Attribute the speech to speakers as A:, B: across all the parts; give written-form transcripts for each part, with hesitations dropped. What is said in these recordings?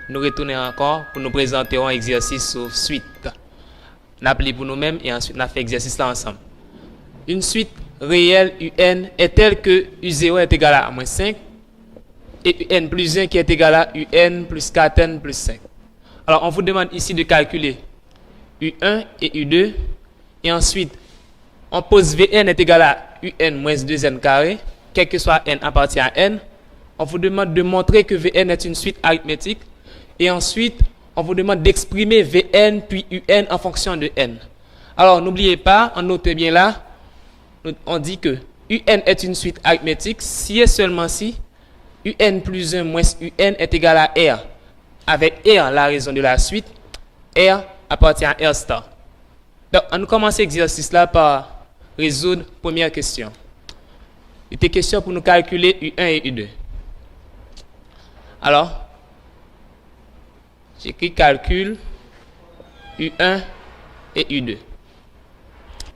A: nous retourner encore pour nous présenter un exercice sur suite. On appelle pour nous-mêmes et ensuite on a fait exercice là ensemble. Une suite réelle UN est telle que U0 est égal à moins 5 et UN plus 1 qui est égal à UN plus 4N plus 5. Alors on vous demande ici de calculer U1 et U2 et ensuite on pose Vn est égal à Un moins 2n carré, quel que soit n appartient à n. On vous demande de montrer que Vn est une suite arithmétique et ensuite on vous demande d'exprimer Vn puis Un en fonction de n. Alors n'oubliez pas, on note bien là, on dit que Un est une suite arithmétique si et seulement si Un plus 1 moins Un est égal à R. Avec R, la raison de la suite, R appartient à R star. Donc, on commence l'exercice là par résoudre la première question. Il était question pour nous calculer U1 et U2. Alors, j'écris calcul U1 et U2.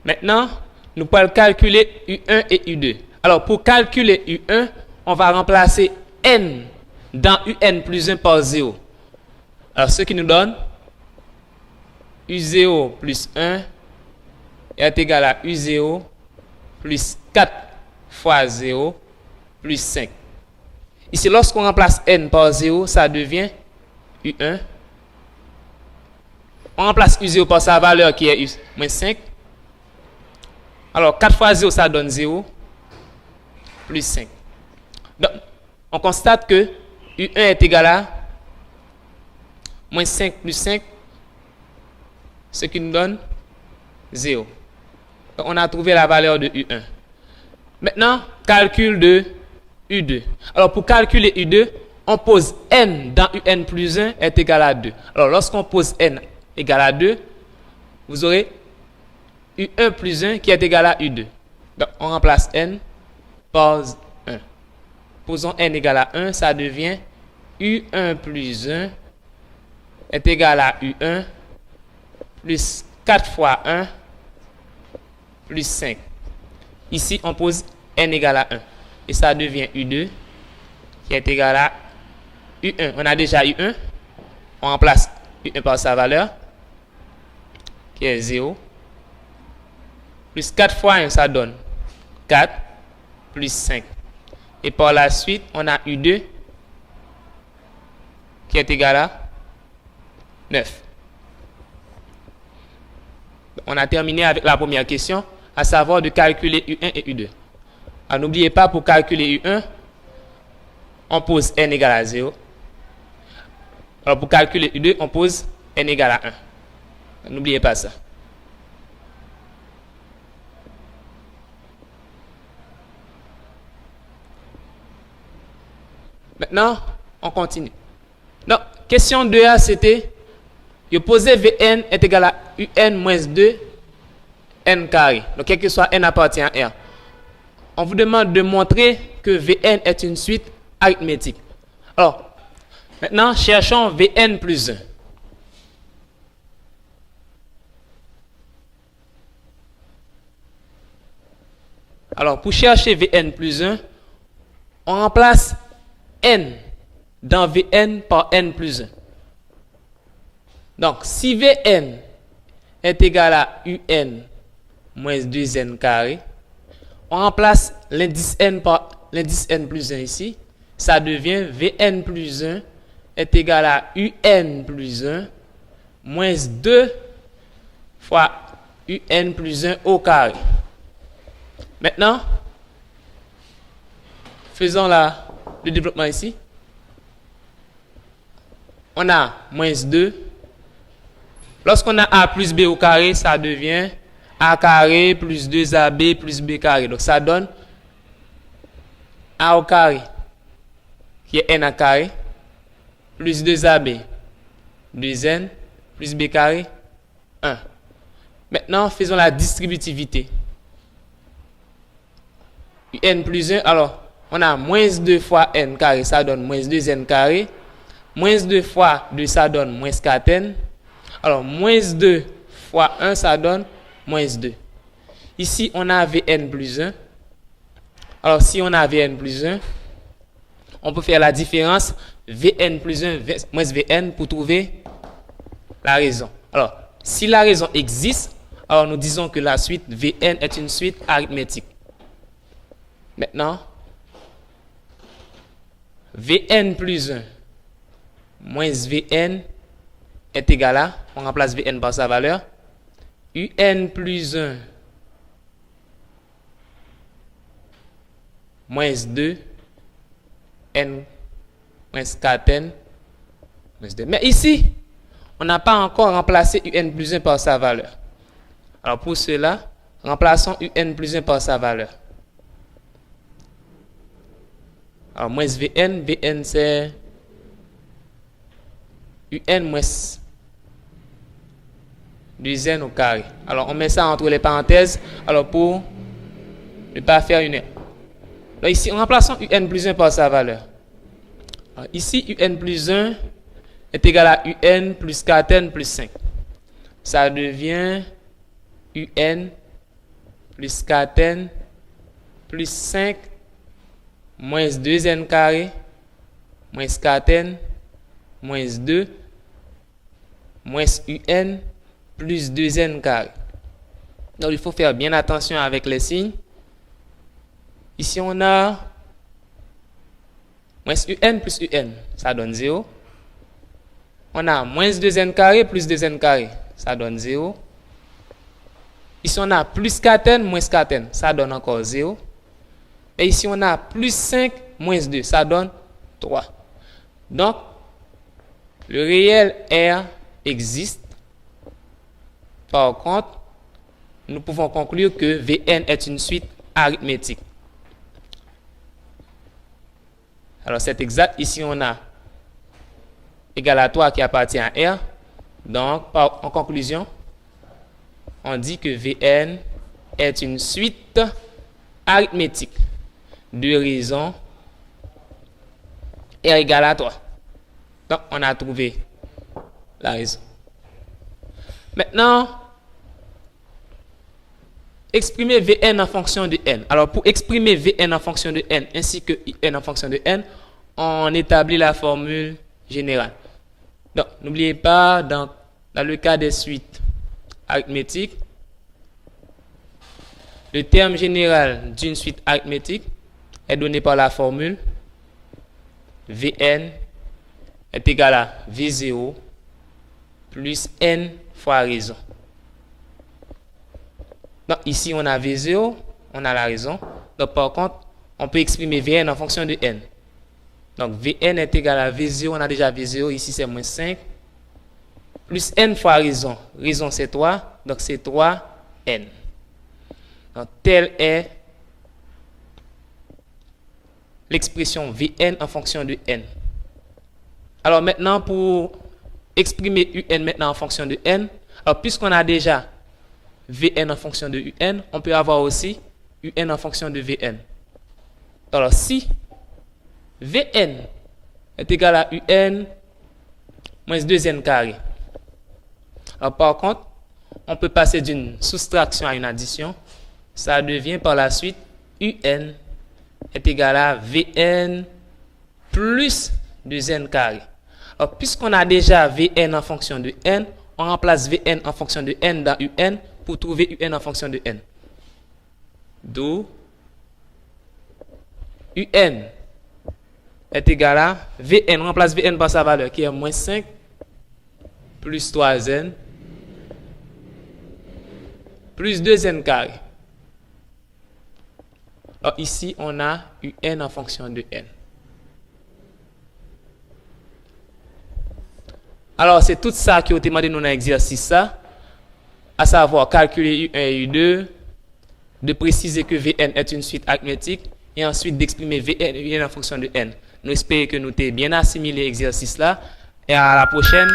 A: Maintenant, nous pouvons calculer U1 et U2. Alors, pour calculer U1, on va remplacer N dans Un plus 1 par 0. Alors, ce qui nous donne U0 plus 1 est égal à U0 plus 4 fois 0 plus 5. Ici, lorsqu'on remplace N par 0, ça devient U1. On remplace U0 par sa valeur qui est U moins 5. Alors, 4 fois 0, ça donne 0 plus 5. Donc, on constate que U1 est égal à moins 5 plus 5, ce qui nous donne 0. Donc, on a trouvé la valeur de U1. Maintenant, calcul de U2. Alors, pour calculer U2, on pose N dans Un plus 1 est égal à 2. Alors, lorsqu'on pose N égal à 2, vous aurez U1 plus 1 qui est égal à U2. Donc, on remplace N par 1. Posons N égal à 1, ça devient U1 plus 1 est égal à U1 plus 4 fois 1 plus 5. Ici, on pose N égale à 1. Et ça devient U2 qui est égal à U1. On a déjà U1. On remplace U1 par sa valeur qui est 0. Plus 4 fois 1, ça donne 4 plus 5. Et par la suite, on a U2 qui est égal à 9. On a terminé avec la première question, à savoir de calculer U1 et U2. Alors n'oubliez pas, pour calculer U1, on pose N égale à 0. Alors pour calculer U2, on pose N égale à 1. N'oubliez pas ça. Maintenant, on continue. Donc, question 2A, c'était je posais Vn est égal à Un moins 2 n carré. Donc, quel que soit n appartient à R. On vous demande de montrer que Vn est une suite arithmétique. Alors, maintenant, cherchons Vn plus 1. Alors, pour chercher Vn plus 1, on remplace n dans Vn par n plus 1. Donc, si Vn est égal à Un moins 2n carré, on remplace l'indice n par l'indice n plus 1 ici. Ça devient Vn plus 1 est égal à Un plus 1 moins 2 fois Un plus 1 au carré. Maintenant, faisons le développement ici. On a moins 2. Lorsqu'on a A plus B au carré, ça devient A carré plus 2AB plus B carré. Donc ça donne A au carré, qui est N à carré, plus 2AB, 2N, plus B carré, 1. Maintenant, faisons la distributivité. N plus 1, alors, on a moins 2 fois N carré, ça donne moins 2N carré. Moins 2 fois 2, ça donne moins 4N. Alors, moins 2 fois 1, ça donne moins 2. Ici, on a Vn plus 1. Alors, si on a Vn plus 1, on peut faire la différence Vn plus 1 moins Vn pour trouver la raison. Alors, si la raison existe, alors nous disons que la suite Vn est une suite arithmétique. Maintenant, Vn plus 1 moins Vn est égal à, on remplace Vn par sa valeur, Un plus 1 moins 2, n moins 4n moins 2. Mais ici, on n'a pas encore remplacé Un plus 1 par sa valeur. Alors pour cela, remplaçons Un plus 1 par sa valeur. Alors moins Vn c'est Un moins 2n au carré. Alors on met ça entre les parenthèses, alors pour ne pas faire une erreur. Alors ici, en remplaçant Un plus 1 par sa valeur. Alors ici, Un plus 1 est égal à Un plus 4n plus 5. Ça devient Un plus 4n plus 5 moins 2n carré moins 4n moins 2 moins Un plus 2n carré. Donc il faut faire bien attention avec les signes. Ici on a moins Un plus Un, ça donne 0. On a moins 2n carré plus 2n carré, ça donne 0. Ici on a plus 4n moins 4n, ça donne encore 0. Et ici on a plus 5 moins 2, ça donne 3. Donc, le réel R existe. Par contre, nous pouvons conclure que Vn est une suite arithmétique. Alors c'est exact. Ici on a égal à 3 qui appartient à R. Donc, en conclusion, on dit que Vn est une suite arithmétique de raisons R égale à 3. Donc, on a trouvé la raison. Maintenant, exprimer Vn en fonction de n. Alors, pour exprimer Vn en fonction de n ainsi que n en fonction de n, on établit la formule générale. Donc, n'oubliez pas, dans le cas des suites arithmétiques, le terme général d'une suite arithmétique est donné par la formule Vn est égal à V0 plus n fois raison. Donc ici on a V0, on a la raison. Donc par contre, on peut exprimer Vn en fonction de n. Donc Vn est égal à V0, on a déjà V0, ici c'est moins 5, plus n fois raison. Raison c'est 3, donc c'est 3n. Donc telle est l'expression Vn en fonction de n. Alors maintenant, pour exprimer Un maintenant en fonction de n, alors puisqu'on a déjà Vn en fonction de Un, on peut avoir aussi Un en fonction de Vn. Alors si Vn est égal à Un moins 2n carré, alors par contre, on peut passer d'une soustraction à une addition. Ça devient par la suite Un est égal à Vn plus 2n carré. Alors, puisqu'on a déjà Vn en fonction de n, on remplace Vn en fonction de n dans Un pour trouver Un en fonction de n. D'où Un est égal à Vn, on remplace Vn par sa valeur qui est moins 5 plus 3n plus 2n carré. Alors ici, on a Un en fonction de n. Alors, c'est tout ça qui a été demandé dans l'exercice, ça, à savoir calculer U1 et U2, de préciser que Vn est une suite arithmétique, et ensuite d'exprimer Vn et Un en fonction de n. Nous espérons que nous t'ayons bien assimilé l'exercice là, et à la prochaine.